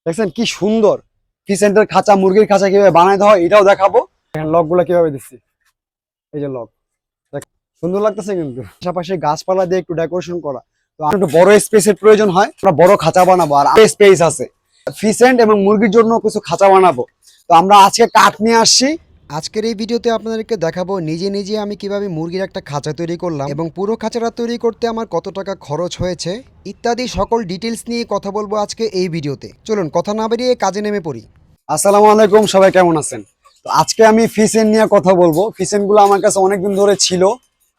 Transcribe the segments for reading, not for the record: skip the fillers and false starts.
দেখছেন কি সুন্দর ফিসেন্টের খাঁচা, মুরগির খাঁচা কিভাবে বানাইতে হয় এটাও দেখাবো। লক গুলা কিভাবে দিচ্ছি, এই যে লক সুন্দর লাগতেছে, কিন্তু পাশাপাশি গাছপালা দিয়ে একটু ডেকোরেশন করা। তো আমার একটু বড় স্পেসের প্রয়োজন হয়, আমরা বড় খাঁচা বানাবো, আর স্পেস আছে ফিসেন্ট এবং মুরগির জন্য কিছু খাঁচা বানাবো। তো আমরা আজকে কাঠ নিয়ে আসছি। আজকের এই ভিডিওতে আপনাদেরকে দেখাবো নিজে নিজে আমি কিভাবে মুরগির একটা খাঁচা তৈরি করলাম এবং পুরো খাঁচাটা তৈরি করতে আমার কত টাকা খরচ হয়েছে ইত্যাদি সকল ডিটেলস নিয়ে কথা বলবো আজকে এই ভিডিওতে। চলুন কথা না বেরিয়ে কাজে নেমে পড়ি। আসসালামু আলাইকুম, সবাই কেমন আছেন? তো আজকে আমি ফিসেন্ট নিয়ে কথা বলবো। ফিসেন্ট গুলো আমার কাছে অনেকদিন ধরে ছিল,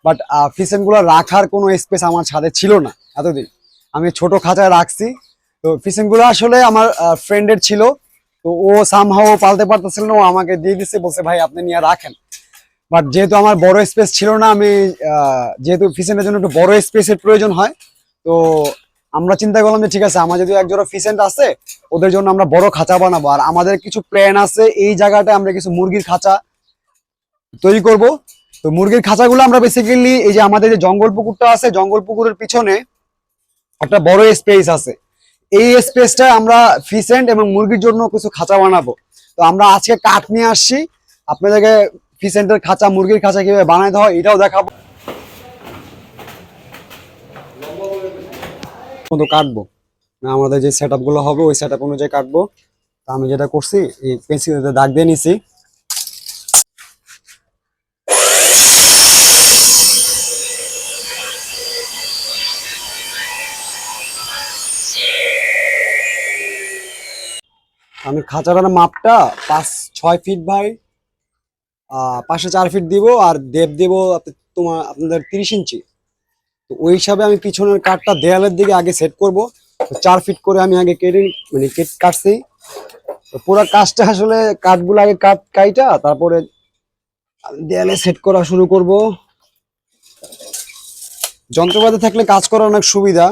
বাট ফিসেন্ট গুলো রাখার কোনো স্পেস আমার ছাদে ছিল না এতদিন। আমি ছোট খাঁচায় রাখছি। তো ফিসেন্ট গুলো আসলে আমার ফ্রেন্ডের ছিল, তো ও সামহাও পালতে পারতেছিল না, ও আমাকে দিয়ে দিচ্ছে, বলছে ভাই আপনি নিয়ে রাখেন। বাট যেহেতু আমার বড় স্পেস ছিল না, আমি যেহেতু ফিসেন্টের জন্য একটু বড় স্পেসের প্রয়োজন হয়, তো আমরা চিন্তা করলাম যে ঠিক আছে, আমার যদি এক জোড়া ফিসেন্ট আছে, ওদের জন্য আমরা বড় খাঁচা বানাবো। আর আমাদের কিছু প্ল্যান আছে, এই জায়গাটায় আমরা কিছু মুরগির খাঁচা তৈরি করব। তো মুরগির খাঁচাগুলো আমরা বেসিক্যালি এই যে আমাদের যে জঙ্গল পুকুরটা আছে, জঙ্গল পুকুরের পিছনে একটা বড় স্পেস আছে, এই স্পেসটা আমরা ফিসেন্ট এবং মুরগির জন্য কিছু খাঁচা বানাবো। তো আমরা আজকে কাঠ নিয়ে আসছি, আপনাদেরকে ফিসেন্টের খাঁচা, মুরগির খাঁচা কিভাবে বানাইতে হয় এটাও দেখাবো। মতো কাটবো না, আমাদের যে সেট গুলো হবে ওই সেট আপ অনুযায়ী কাটবো। তো আমি যেটা করছি, এই পেন্সিলতে দাগ দিয়ে নিছি। আমি খাঁচাটার মাপটা 5-6 ফিট ভাই, 5-4 ফিট দিব, আর ডেপ দিব আপনাদের 30 ইঞ্চি। তো ওই হিসাবে আমি পিছনের কাঠটা দেয়ালের দিকে আগে সেট করব। 4 ফিট করে আমি আগে কাটছি। তো পুরো কাজটা আসলে কাঠগুলো আগে কাইটা তারপরে দেয়ালে সেট করা শুরু করব। যন্ত্রপাতি থাকলে কাজ করা অনেক সুবিধা।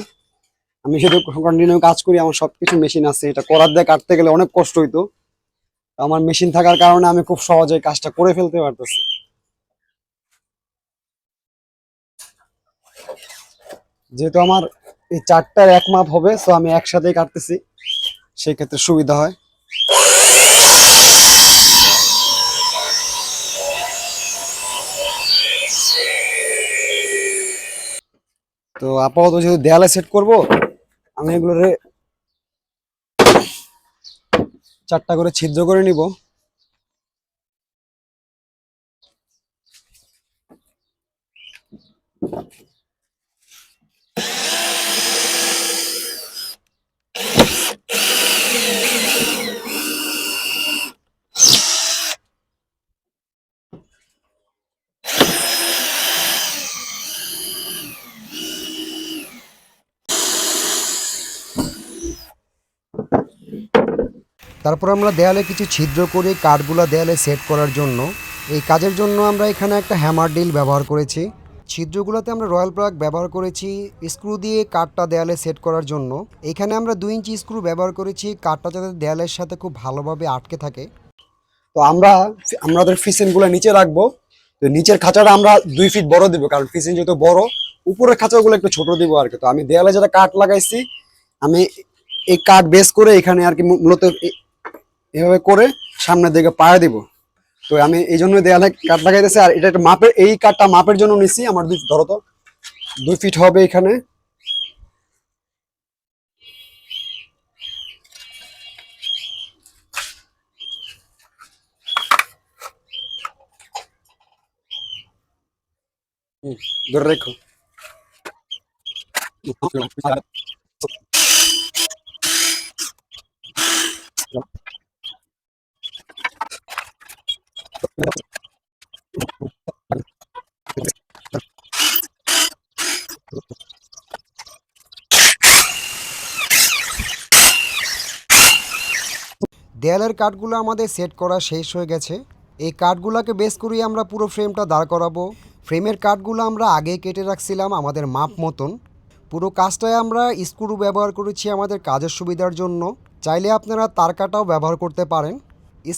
আমি সেটা কন্টিনিউ কাজ করি, আমার সবকিছু মেশিন আছে। এটা করার দিয়ে কাটতে গেলে অনেক কষ্ট হইতো, আমার মেশিন থাকার কারণে আমি খুব সহজে কাজটা করে ফেলতে পারতেছি। যেহেতু আমার এই চারটার এক মাপ হবে, তো আমি একসাথেই কাটতেছি, সেই ক্ষেত্রে সুবিধা হয়। তো আপাতত যেহেতু দেয়ালে সেট করব, আমি এগুলোরে 4টা করে ছিদ্র করে নিব। তারপর আমরা দেয়ালে কিছু ছিদ্র করে কাঠগুলা দেয়ালে সেট করার জন্য এই কাজের জন্য আমরা এখানে একটা হ্যামার ড্রিল ব্যবহার করেছি। ছিদ্রগুলোতে আমরা রয়্যাল প্লাগ ব্যবহার করেছি স্ক্রু দিয়ে কাঠটা দেয়ালে সেট করার জন্য। এখানে আমরা 2 ইঞ্চি স্ক্রু ব্যবহার করেছি, কাঠটা যাতে দেয়ালের সাথে খুব ভালোভাবে আটকে থাকে। তো আমাদের ফিসেন গুলো নিচে রাখবো। তো নিচের খাঁচাটা আমরা 2 ফিট বড় দিব, কারণ ফিসেন যেহেতু বড়, উপরের খাঁচাগুলো একটু ছোট দিব আর কি। তো আমি দেয়ালে যেটা কাঠ লাগাইছি, আমি এই কাঠ বেস করে এখানে আর কি মূলত এভাবে করে সামনের দিকে পায়ে দিব। তো আমি এই জন্য দেয়ালে কাঠ লাগাইতেছি। আর এটা একটা মাপের, এই কাঠটা মাপের জন্য নিছি। আমার ধরো তো 2 ফিট হবে এখানে। ধরে রেখো। দেয়ালের কাঠগুলো আমাদের সেট করা শেষ হয়ে গেছে। এই কাঠগুলোকে বেস করেই আমরা পুরো ফ্রেমটা দাঁড় করাবো। ফ্রেমের কাঠগুলো আমরা আগেই কেটে রাখছিলাম আমাদের মাপ মতন। পুরো কাজটায় আমরা স্ক্রু ব্যবহার করেছি আমাদের কাজের সুবিধার জন্য। চাইলে আপনারা তার কাটাও ব্যবহার করতে পারেন।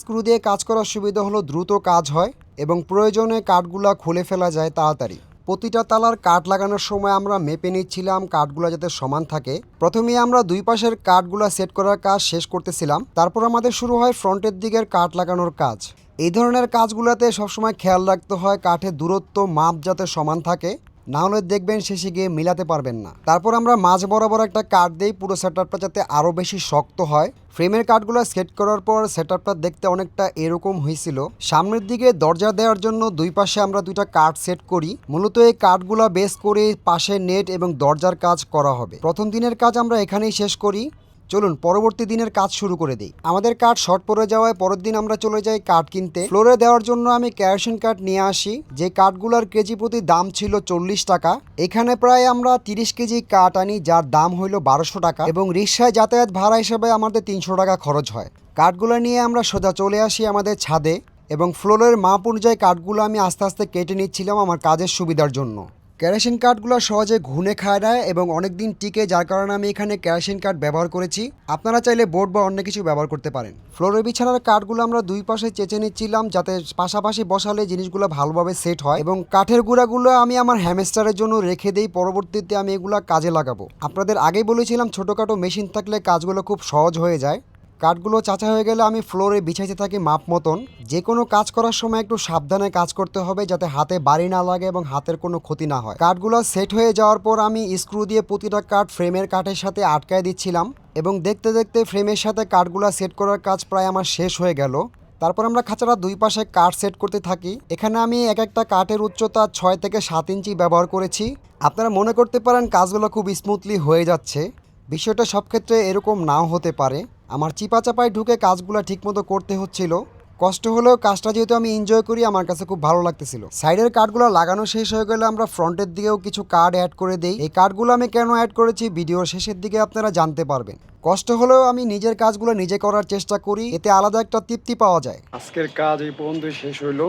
স্ক্রু দিয়ে কাজ করার সুবিধা হলো দ্রুত কাজ হয় এবং প্রয়োজনে কাঠগুলো খুলে ফেলা যায় তাড়াতাড়ি। প্রতিটা তালার কাঠ লাগানোর সময় আমরা মেপে নিচ্ছিলাম কাঠগুলো যাতে সমান থাকে। প্রথমে আমরা দুই পাশের কাঠগুলো সেট করার কাজ শেষ করতেছিলাম, তারপর আমাদের শুরু হয় ফ্রন্টের দিকের কাঠ লাগানোর কাজ। এই ধরনের কাজগুলোতে সবসময় খেয়াল রাখতে হয় কাঠের দূরত্ব মাপ যাতে সমান থাকে, না হলে দেখবেন শেষে গিয়ে মিলাতে পারবেন না। তারপর আমরা মাঝ বরাবর একটা কাঠ দিই পুরো সেটআপটা যাতে আরও বেশি শক্ত হয়। ফ্রেমের কাঠগুলো সেট করার পর সেটআপটা দেখতে অনেকটা এরকম হয়েছিল। সামনের দিকে দরজা দেওয়ার জন্য দুই পাশে আমরা দুইটা কাঠ সেট করি। মূলত এই কাঠগুলো বেস করে পাশে নেট এবং দরজার কাজ করা হবে। প্রথম দিনের কাজ আমরা এখানেই শেষ করি। চলুন পরবর্তী দিনের কাজ শুরু করে দিই। আমাদের কাঠ শর্ট পড়ে যাওয়ায় পরের দিন আমরা চলে যাই কাঠ কিনতে। ফ্লোরে দেওয়ার জন্য আমি কেরোসিন কাঠ নিয়ে আসি, যে কাঠগুলোর কেজি প্রতি দাম ছিল 40 টাকা। এখানে প্রায় আমরা 30 কেজি কাঠ আনি, যার দাম হইল 1200 টাকা এবং রিক্সায় যাতায়াত ভাড়া হিসেবে আমাদের 300 টাকা খরচ হয়। কাঠগুলো নিয়ে আমরা সোজা চলে আসি আমাদের ছাদে এবং ফ্লোরের মাপ অনুযায়ী কাঠগুলো আমি আস্তে আস্তে কেটে নিচ্ছিলাম আমার কাজের সুবিধার জন্য। কেরোসিন কাঠগুলো সহজে ঘুনে খায় না এবং অনেক দিন টিকে, যার কারণে আমি এখানে কেরোসিন কাঠ ব্যবহার করেছি। আপনারা চাইলে বোর্ড বা অন্য কিছু ব্যবহার করতে পারেন। ফ্লোরের বিছানার কাঠগুলো আমরা দুই পাশে চেঁচে নিচ্ছিলাম যাতে পাশাপাশি বসালে জিনিসগুলো ভালোভাবে সেট হয় এবং কাঠের গুঁড়াগুলো আমি আমার হ্যামস্টারের জন্য রেখে দিই, পরবর্তীতে আমি এগুলো কাজে লাগাবো। আপনাদের আগেই বলেছিলাম ছোটোখাটো মেশিন থাকলে কাজগুলো খুব সহজ হয়ে যায়। কাঠগুলো চাচা হয়ে গেলে আমি ফ্লোরে বিছাইতে থাকি মাপ মতন। যে কোনো কাজ করার সময় একটু সাবধানে কাজ করতে হবে যাতে হাতে বাড়ি না লাগে এবং হাতের কোনো ক্ষতি না হয়। কাঠগুলো সেট হয়ে যাওয়ার পর আমি স্ক্রু দিয়ে প্রতিটা কাঠ ফ্রেমের কাঠের সাথে আটকায় দিচ্ছিলাম এবং দেখতে দেখতে ফ্রেমের সাথে কাঠগুলো সেট করার কাজ প্রায় আমার শেষ হয়ে গেল। তারপর আমরা খাঁচাটা দুই পাশে কাঠ সেট করতে থাকি। এখানে আমি এক একটা কাঠের উচ্চতা 6 থেকে 7 ইঞ্চি ব্যবহার করেছি। আপনারা মনে করতে পারেন কাজগুলো খুব স্মুথলি হয়ে যাচ্ছে, বিষয়টা সব ক্ষেত্রে এরকম নাও হতে পারে। আমার চিপা চাপায় ঢুকে কাজগুলো ঠিকমতো করতে হচ্ছিল। কষ্ট হলেও কাজটা যেহেতু আমি এনজয় করি, আমার কাছে খুব ভালো লাগতেছিল। সাইডের কাঠগুলো লাগানো শেষ হয়ে গেলে আমরা ফ্রন্টের দিকেও কিছু কাঠ অ্যাড করে দিই। এই কাঠগুলো আমি কেন অ্যাড করেছি ভিডিওর শেষের দিকে আপনারা জানতে পারবেন। কষ্ট হলেও আমি নিজের কাজগুলো নিজে করার চেষ্টা করি, এতে আলাদা একটা তৃপ্তি পাওয়া যায়। আজকের কাজ এই পর্যন্ত শেষ হইলো।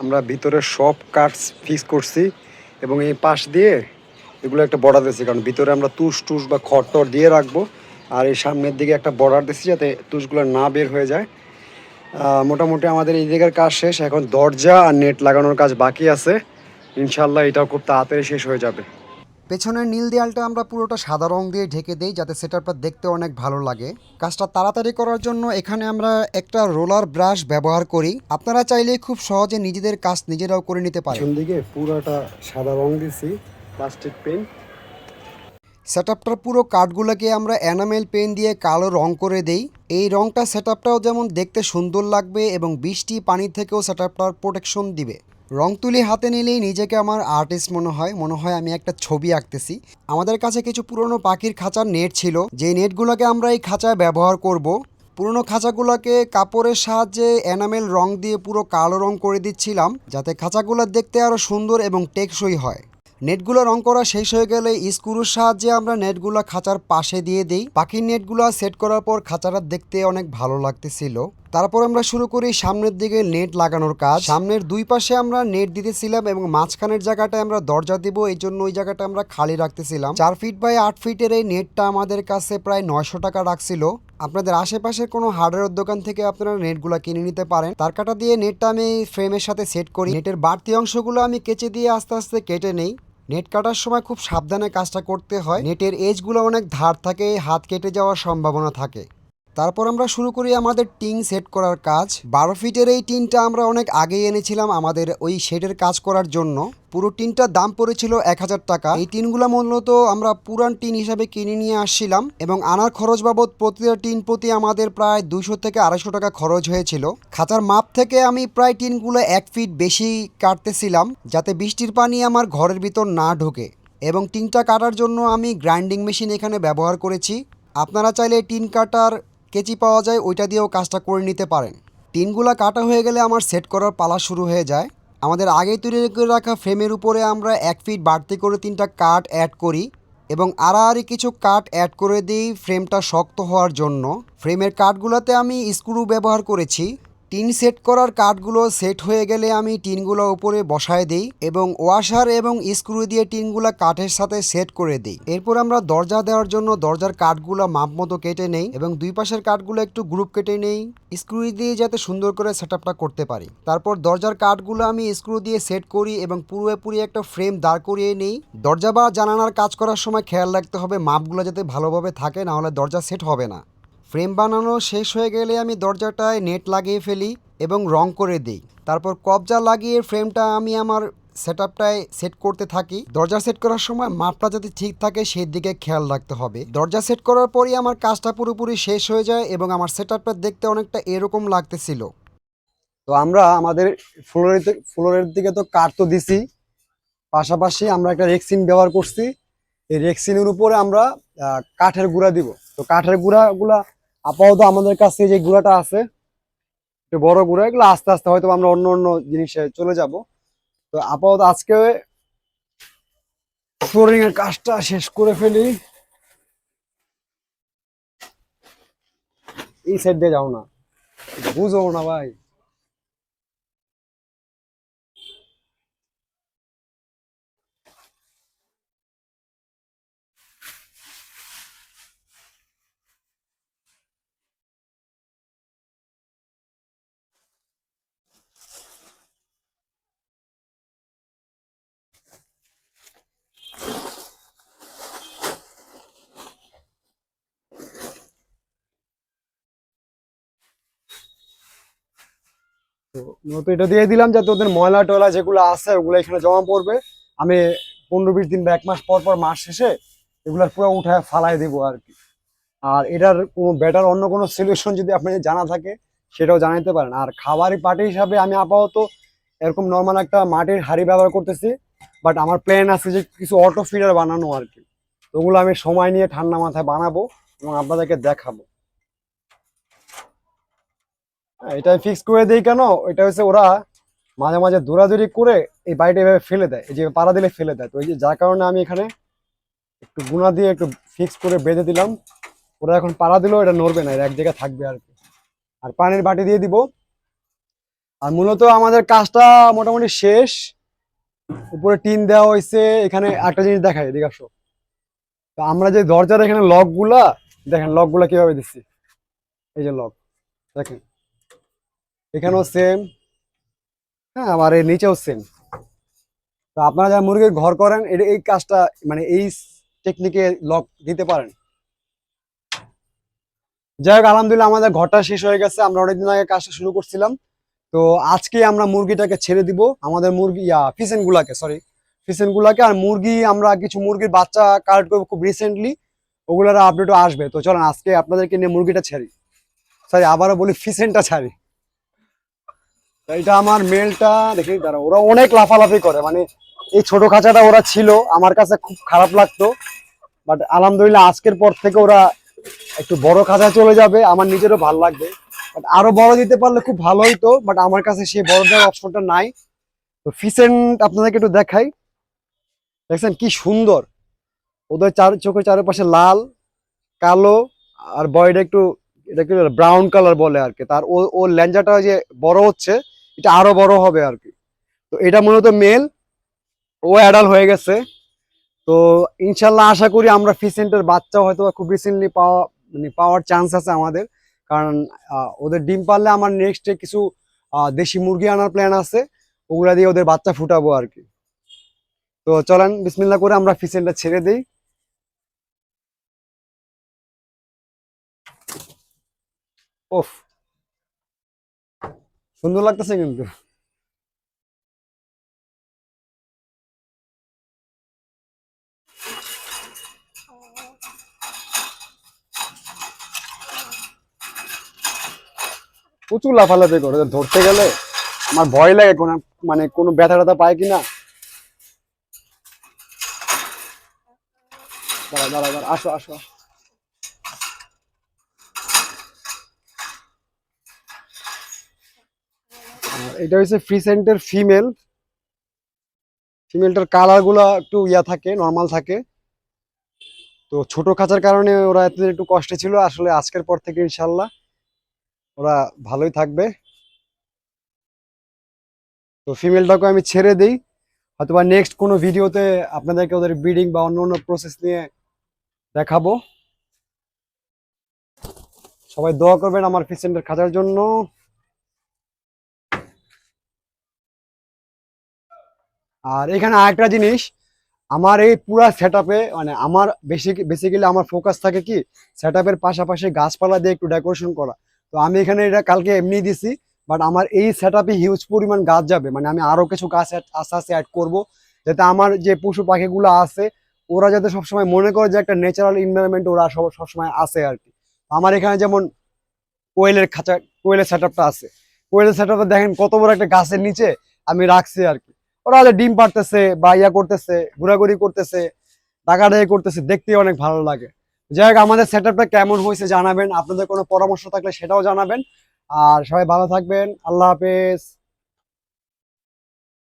আমরা ভিতরে সব কাঠ ফিক্স করছি এবং এই পাশ দিয়ে এগুলো একটা বর্ডার দিয়েছি, কারণ ভিতরে আমরা তুষ টুস বা খড় দিয়ে রাখবো। আর এই সামনের দিকে একটা বর্ডার দিয়েছি যাতে তুষগুলো না বের হয়ে যায়। মোটামুটি আমাদের এই দিকের কাজ শেষ। এখন দরজা আর নেট লাগানোর কাজ বাকি আছে। ইনশাল্লাহ এটাও খুব তাড়াতাড়ি শেষ হয়ে যাবে। পেছনের নীল দেয়ালটা আমরা পুরোটা সাদা রং দিয়ে ঢেকে দিই যাতে সেটআপটা দেখতে অনেক ভালো লাগে। কাজটা তাড়াতাড়ি করার জন্য এখানে আমরা একটা রোলার ব্রাশ ব্যবহার করি। আপনারা চাইলে খুব সহজে নিজেদের কাজ নিজেরাও করে নিতে পারেন। পেছন দিকে পুরোটা সাদা রং দিছি, প্লাস্টিক পেন। সেটআপটার পুরো কাঠগুলোকে আমরা এনামেল পেন দিয়ে কালো রং করে দেই। এই রংটা সেটআপটাও যেমন দেখতে সুন্দর লাগবে এবং বৃষ্টি পানি থেকেও সেটআপটার প্রোটেকশন দিবে। রং তুলি হাতে নিলেই নিজেকে আমার আর্টিস্ট মনে হয় আমি একটা ছবি আঁকতেছি। আমাদের কাছে কিছু পুরনো পাখির খাঁচার নেট ছিল, যে নেটগুলোকে আমরা এই খাঁচায় ব্যবহার করব। পুরনো খাঁচাগুলোকে কাপড়ের সাহায্যে এনামেল রং দিয়ে পুরো কালো রং করে দিচ্ছিলাম যাতে খাঁচাগুলো দেখতে আরও সুন্দর এবং টেকসই হয়। নেটগুলো রং করা শেষ হয়ে গেলে স্ক্রুর সাহায্যে আমরা নেটগুলো খাঁচার পাশে দিয়ে দিই। পাখির নেটগুলো সেট করার পর খাঁচাটা দেখতে অনেক ভালো লাগতেছিল। তারপর আমরা শুরু করি সামনের দিকে নেট লাগানোর কাজ। সামনের দুই পাশে আমরা নেট দিতেছিলাম এবং মাঝখানের জায়গাটায় আমরা দরজা দিব, এই জন্য ওই জায়গাটা আমরা খালি রাখতেছিলাম। 4 ফিট বাই 8 ফিটের এই নেটটা আমাদের কাছে প্রায় 900 টাকা রাখছিল। আপনাদের আশেপাশের কোনো হার্ডওয়্যার দোকান থেকে আপনারা নেটগুলো কিনে নিতে পারেন। তার কাটা দিয়ে নেটটা আমি ফ্রেমের সাথে সেট করি। নেটের বাড়তি অংশগুলো আমি কেচে দিয়ে আস্তে আস্তে কেটে নেই। নেট কাটার সময় খুব সাবধানে কাজটা করতে হয়, নেটের এজগুলো অনেক ধার থাকে, হাত কেটে যাওয়ার সম্ভাবনা থাকে। তারপর আমরা শুরু করি আমাদের টিন সেট করার কাজ। 12 ফিটের এই টিনটা আমরা অনেক আগেই এনেছিলাম আমাদের ওই শেডের কাজ করার জন্য। পুরো টিনটার দাম পড়েছিল 1000 টাকা। এই টিনগুলো মূলত আমরা পুরান টিন হিসাবে কিনে নিয়ে আসছিলাম এবং আনার খরচ বাবদ প্রতিটা টিন প্রতি আমাদের প্রায় 200 থেকে 250 টাকা খরচ হয়েছিল। খাঁচার মাপ থেকে আমি প্রায় টিনগুলো 1 ফিট বেশি কাটতেছিলাম যাতে বৃষ্টির পানি আমার ঘরের ভিতর না ঢোকে এবং টিনটা কাটার জন্য আমি গ্রাইন্ডিং মেশিন এখানে ব্যবহার করেছি। আপনারা চাইলে টিন কাটার কেচি পাওয়া যায়, ওইটা দিয়েও কাজটা করে নিতে পারেন। টিনগুলো কাটা হয়ে গেলে আমার সেট করার পালা শুরু হয়ে যায়। আমাদের আগেই তৈরি করে রাখা ফ্রেমের উপরে আমরা 1 ফিট বাড়তি করে 3টা কাঠ অ্যাড করি এবং আড়াআড়ি কিছু কাঠ অ্যাড করে দিই ফ্রেমটা শক্ত হওয়ার জন্য। ফ্রেমের কাঠগুলোতে আমি স্ক্রু ব্যবহার করেছি। টিন সেট করার কাঠগুলো সেট হয়ে গেলে আমি টিনগুলো উপরে বসায় দিই এবং ওয়াশার এবং স্ক্রু দিয়ে টিনগুলো কাঠের সাথে সেট করে দিই। এরপর আমরা দরজা দেওয়ার জন্য দরজার কাঠগুলো মাপ মতো কেটে নেই এবং দুই পাশের কাঠগুলো একটু গ্রুপ কেটে নেই স্ক্রু দিয়ে যাতে সুন্দর করে সেটআপটা করতে পারি। তারপর দরজার কাঠগুলো আমি স্ক্রু দিয়ে সেট করি এবং পুরোপুরি একটা ফ্রেম দাঁড় করিয়ে নেই। দরজা বা জানালার কাজ করার সময় খেয়াল রাখতে হবে মাপগুলো যাতে ভালোভাবে থাকে, না হলে দরজা সেট হবে না। ফ্রেম বানানো শেষ হয়ে গেলে আমি দরজাটায় নেট লাগিয়ে ফেলি এবং রং করে দিই। তারপর কবজা লাগিয়ে ফ্রেমটা আমি আমার সেটআপটায় সেট করতে থাকি। দরজা সেট করার সময় মাপটা যাতে ঠিক থাকে সেই দিকে খেয়াল রাখতে হবে। দরজা সেট করার পরই আমার কাজটা পুরোপুরি শেষ হয়ে যায় এবং আমার সেটআপটা দেখতে অনেকটা এরকম লাগতেছিল। তো আমরা আমাদের ফ্লোরের দিকে তো কাঠ তো দিছি, পাশাপাশি আমরা একটা রেক্সিন ব্যবহার করছি। এই রেক্সিনের উপরে আমরা কাঠের গুঁড়া দিব। তো কাঠের গুঁড়াগুলা আপাতত আমাদের কাছে যে গুঁড়াটা আছে একটু বড় গুঁড়া, এগুলো আস্তে আস্তে হয়তো আমরা অন্য অন্য জিনিসে চলে যাব। তো আপাতত আজকে ফ্লোরিং এর কাজটা শেষ করে ফেলি। এই সাইড দিয়ে যাও না, বুঝো না ভাই। তো মূলত এটা দিয়ে দিলাম যাতে ওদের ময়লা টয়লা যেগুলো আছে ওগুলো এখানে জমা পড়বে। আমি 15-20 দিন বা 1 মাস পর পর মাস শেষে এগুলার পুরো উঠায় ফালাই দেবো আর কি। আর এটার কোনো বেটার অন্য কোনো সলিউশন যদি আপনাদের জানা থাকে সেটাও জানাতে পারেন। আর খাবারই পার্টি হিসাবে আমি আপাতত এরকম নর্মাল একটা মাটির হাঁড়ি ব্যবহার করতেছি, বাট আমার প্ল্যান আছে যে কিছু অটো ফিডার বানানো আর কি। তো ওগুলো আমি সময় নিয়ে ঠান্ডা মাথায় বানাবো এবং আপনাদেরকে দেখাবো। হ্যাঁ, এটাই ফিক্স করে দেই কেন, এটা হচ্ছে ওরা মাঝে মাঝে দৌড়াদৌড়ি করে এই বাড়িটা এভাবে ফেলে দেয়, এই যে পাড়া দিলে ফেলে দেয়। তো এই যে যার কারণে আমি এখানে একটু গুণা দিয়ে একটু ফিক্স করে বেঁধে দিলাম। ওরা এখন পাড়া দিলেও এটা নড়বে না, এর এক জায়গায় থাকবে আর কি। আর পানির বাটি দিয়ে দিব। আর মূলত আমাদের কাজটা মোটামুটি শেষ। উপরে টিন দেওয়া হয়েছে। এখানে একটা জিনিস দেখাই, এদিকে আসো। তো আমরা যে দরজার এখানে লক গুলা দেখেন, লক গুলা কিভাবে দিচ্ছি। এই যে লক দেখেন, এখানেও সেম। হ্যাঁ, আবার এর নিচেও সেম। তো আপনারা যারা মুরগির ঘর করেন এই কাজটা মানে এই টেকনিকে লক দিতে পারেন। যাই হোক, আলহামদুলিল্লাহ আমাদের ঘরটা শেষ হয়ে গেছে। আমরা অনেকদিন আগে কাজটা শুরু করছিলাম। তো আজকে আমরা মুরগিটাকে ছেড়ে দিব, আমাদের মুরগি ফিসেন গুলাকে, সরি ফিসেন গুলাকে। আর মুরগি আমরা কিছু মুরগির বাচ্চা কালেক্ট করবো খুব রিসেন্টলি, ওগুলোর আপডেটও আসবে। তো চলেন আজকে আপনাদেরকে নিয়ে মুরগিটা ছাড়ি, সরি আবারও বলি ফিসেনটা ছাড়ি। তো এটা আমার মেলটা, দেখি দাঁড়া, ওরা অনেক লাফালাফি করে, মানে এই ছোট খাঁচাটা ওরা ছিল আমার কাছে খুব খারাপ লাগতো, বাট আলহামদুলিল্লাহ আজকের পর থেকে ওরা একটু বড় খাঁচায় চলে যাবে, আমার নিজেরও ভালো লাগবে। বাট আরো বড় দিতে পারলে খুব ভালো হইতো, বাট আমার কাছে সেই বড় দেওয়ার অপশনটা নাই। তো ফিসেন্ট আপনাদেরকে একটু দেখাই, দেখছেন কি সুন্দর। ওদের চোখের চারপাশে লাল কালো, আর বডিটা একটু, এটা কি ব্রাউন কালার বলে আর কি। তার ও ল্যাঞ্জাটা যে বড় হচ্ছে, এটা আরো বড় হবে আর কি। তো এটা মূলত মেল, ও অ্যাডাল্ট হয়ে গেছে। তো ইনশাল্লাহ আশা করি আমরা ফিসেন্টের বাচ্চা হয়তো খুব রিসেন্টলি পাওয়ার চান্স আছে আমাদের। কারণ ওদের ডিম পারলে আমার নেক্সট কিছু দেশি মুরগি আনার প্ল্যান আছে, ওগুলা দিয়ে ওদের বাচ্চা ফুটাবো আর কি। তো চলেন বিসমিল্লাহ করে আমরা ফিসেন্টটা ছেড়ে দিই। ওফ, সুন্দর লাগতেছে কিন্তু। প্রচুর লাফালাফি করে, ওদের ধরতে গেলে আমার ভয় লাগে কোনো, মানে কোনো ব্যথা ট্যাথা পায় কিনা। দাঁড়া দাঁড়া দাঁড়া, আসো আসো। আর এটা হচ্ছে ফ্রিসেন্টের ফিমেল। ফিমেলটার কালার গুলা একটু ইয়া থাকে, নর্মাল থাকে। তো ছোট খাঁচার কারণে ওরা এতদিন একটু কষ্টে ছিল, আসলে আজকের পর থেকে ইনশাল্লাহ ওরা ভালোই থাকবে। তো ফিমেলটাকে আমি ছেড়ে দিই, অথবা নেক্সট কোনো ভিডিওতে আপনাদেরকে ওদের ব্রিডিং বা অন্য অন্য প্রসেস নিয়ে দেখাবো। সবাই দোয়া করবেন আমার ফিসেন্টের খাঁচার জন্য। আর এখানে আরেকটা জিনিস, আমার এই পুরা সেট আপে মানে আমার বেসিক্যালি আমার ফোকাস থাকে কি সেট আপের পাশাপাশি গাছপালা দিয়ে একটু ডেকোরেশন করা। তো আমি এখানে এটা কালকে এমনি দিছি, বাট আমার এই সেট আপে হিউজ পরিমাণ গাছ যাবে, মানে আমি আরো কিছু গাছ আস্তে আস্তে অ্যাড করবো, যাতে আমার যে পশু পাখিগুলো আছে ওরা যাতে সবসময় মনে করে যে একটা ন্যাচারাল এনভায়রনমেন্ট ওরা সবসময় আছে আর কি। আমার এখানে যেমন কোয়েলের খাঁচা, কোয়েলের সেট আপটা আছে, কোয়েলের সেট আপটা দেখেন কত বড় একটা গাছের নিচে আমি রাখছি আর কি। ওরা হয়তো ডিম পাড়তেছে বা ইয়া করতেছে, ঘোরাঘুরি করতেছে, ডাকাডাকি করতেছে, দেখতে অনেক ভালো লাগে। যাই হোক, আমাদের সেট আপটা কেমন হয়েছে জানাবেন, আপনাদের কোনো পরামর্শ থাকলে সেটাও জানাবেন। আর সবাই ভালো থাকবেন, আল্লাহ হাফেজ।